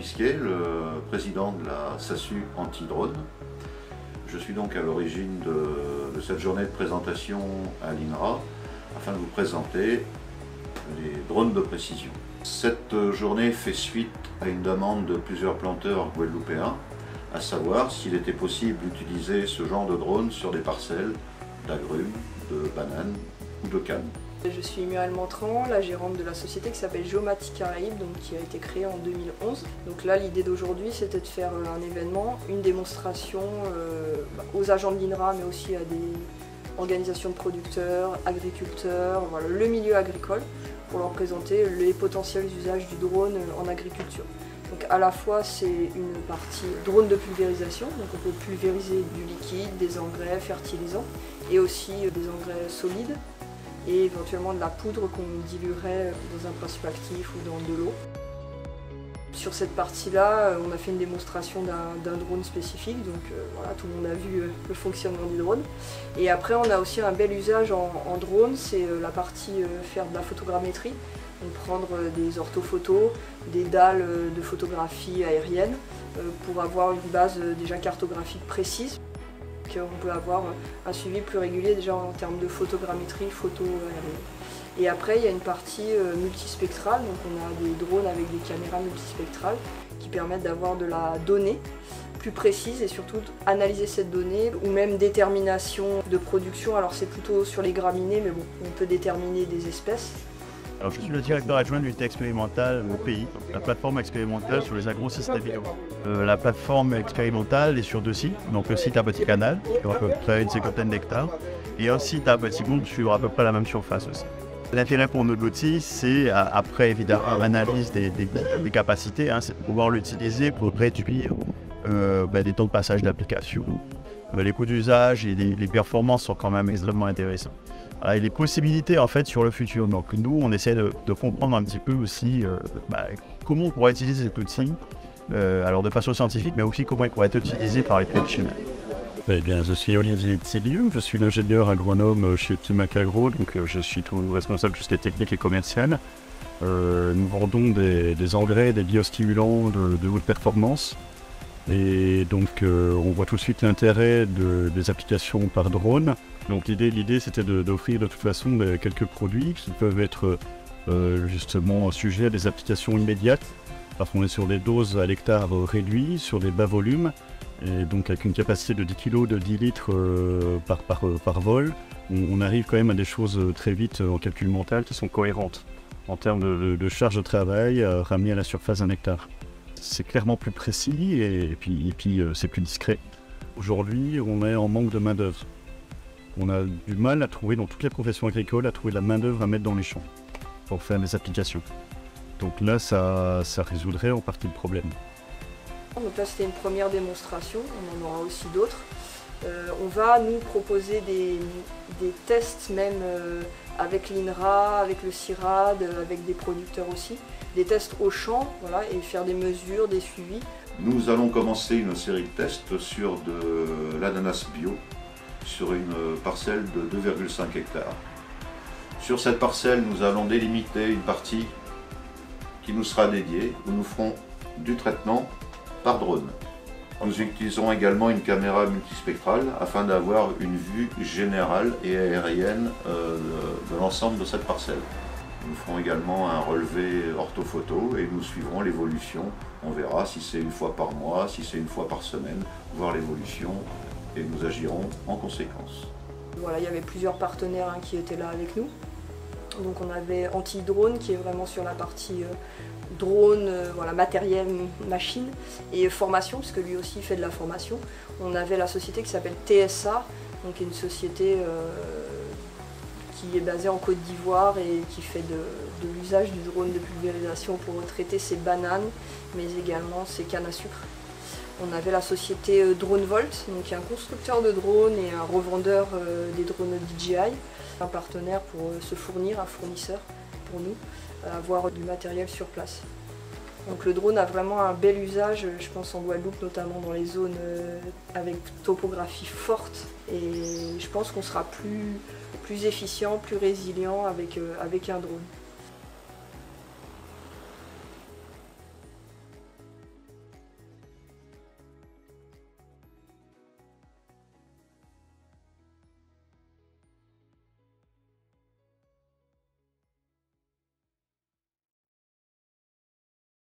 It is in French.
Bisquet, le président de la SASU Anti-Drone. Je suis donc à l'origine de cette journée de présentation à l'INRA afin de vous présenter les drones de précision. Cette journée fait suite à une demande de plusieurs planteurs guadeloupéens, à savoir s'il était possible d'utiliser ce genre de drone sur des parcelles d'agrumes, de bananes ou de cannes. Je suis Muriel Mantran, la gérante de la société qui s'appelle Géomatique Caraïbes, qui a été créée en 2011. Donc là, l'idée d'aujourd'hui, c'était de faire un événement, une démonstration aux agents de l'INRA, mais aussi à des organisations de producteurs, agriculteurs, voilà, le milieu agricole, pour leur présenter les potentiels usages du drone en agriculture. Donc à la fois, c'est une partie drone de pulvérisation, donc on peut pulvériser du liquide, des engrais, fertilisants, et aussi des engrais solides, et éventuellement de la poudre qu'on diluerait dans un principe actif ou dans de l'eau. Sur cette partie-là, on a fait une démonstration d'un drone spécifique, donc voilà, tout le monde a vu le fonctionnement du drone. Et après, on a aussi un bel usage en drone, c'est la partie faire de la photogrammétrie, donc prendre des orthophotos, des dalles de photographie aérienne pour avoir une base déjà cartographique précise. On peut avoir un suivi plus régulier déjà en termes de photogrammétrie, photo aérienne. Et après, il y a une partie multispectrale, donc on a des drones avec des caméras multispectrales qui permettent d'avoir de la donnée plus précise et surtout analyser cette donnée ou même détermination de production. Alors c'est plutôt sur les graminées, mais bon, on peut déterminer des espèces. Alors, je suis le directeur adjoint de l'unité expérimentale au pays, la plateforme expérimentale sur les agrosystèmes bio. La plateforme expérimentale est sur 2 sites, donc le site à Petit-Canal, sur à peu près une 50aine d'hectares, et un site à Petit-Goutte sur à peu près la même surface aussi. L'intérêt pour notre outil, c'est, après évidemment l'analyse des capacités, c'est de pouvoir l'utiliser pour réduire des temps de passage d'application. Les coûts d'usage et les performances sont quand même extrêmement intéressants. Et les possibilités en fait sur le futur. Donc nous, on essaie de comprendre un petit peu aussi comment on pourrait utiliser cet outil, alors de façon scientifique, mais aussi comment il pourrait être utilisé par les professionnels. Eh bien, je suis Olivier Tseliou, je suis l'ingénieur agronome chez Timac Agro, donc je suis tout responsable de tout ce qui est technique et commercial. Nous vendons des engrais, des biostimulants de haute performance. Et donc on voit tout de suite l'intérêt des applications par drone. Donc l'idée c'était d'offrir de toute façon quelques produits qui peuvent être justement sujets à des applications immédiates. Parce qu'on est sur des doses à l'hectare réduites, sur des bas volumes, et donc avec une capacité de 10 kg, de 10 litres par vol, on arrive quand même à des choses très vite en calcul mental qui sont cohérentes en termes de charge de travail ramenée à la surface d'un hectare. C'est clairement plus précis et puis c'est plus discret. Aujourd'hui, on est en manque de main-d'œuvre. On a du mal à trouver, dans toutes les professions agricoles, à trouver de la main-d'œuvre à mettre dans les champs pour faire des applications. Donc là, ça résoudrait en partie le problème. Donc là, c'était une première démonstration, on en aura aussi d'autres. On va nous proposer des tests même avec l'INRA, avec le CIRAD, avec des producteurs aussi, des tests au champ, voilà, et faire des mesures, des suivis. Nous allons commencer une série de tests sur de l'ananas bio, sur une parcelle de 2,5 hectares. Sur cette parcelle, nous allons délimiter une partie qui nous sera dédiée, où nous ferons du traitement par drone. Nous utiliserons également une caméra multispectrale afin d'avoir une vue générale et aérienne de l'ensemble de cette parcelle. Nous ferons également un relevé orthophoto et nous suivrons l'évolution. On verra si c'est une fois par mois, si c'est une fois par semaine, voir l'évolution et nous agirons en conséquence. Voilà, il y avait plusieurs partenaires qui étaient là avec nous. Donc on avait Anti-Drone qui est vraiment sur la partie drone, voilà, matériel, machine et formation, parce que lui aussi fait de la formation. On avait la société qui s'appelle TSA, donc une société qui est basée en Côte d'Ivoire et qui fait de l'usage du drone de pulvérisation pour traiter ses bananes, mais également ses cannes à sucre. On avait la société DroneVolt, donc qui est un constructeur de drones et un revendeur des drones DJI, un partenaire pour se fournir, un fournisseur pour nous, avoir du matériel sur place. Donc le drone a vraiment un bel usage, je pense en Guadeloupe, notamment dans les zones avec topographie forte, et je pense qu'on sera plus efficient, plus résilient avec un drone.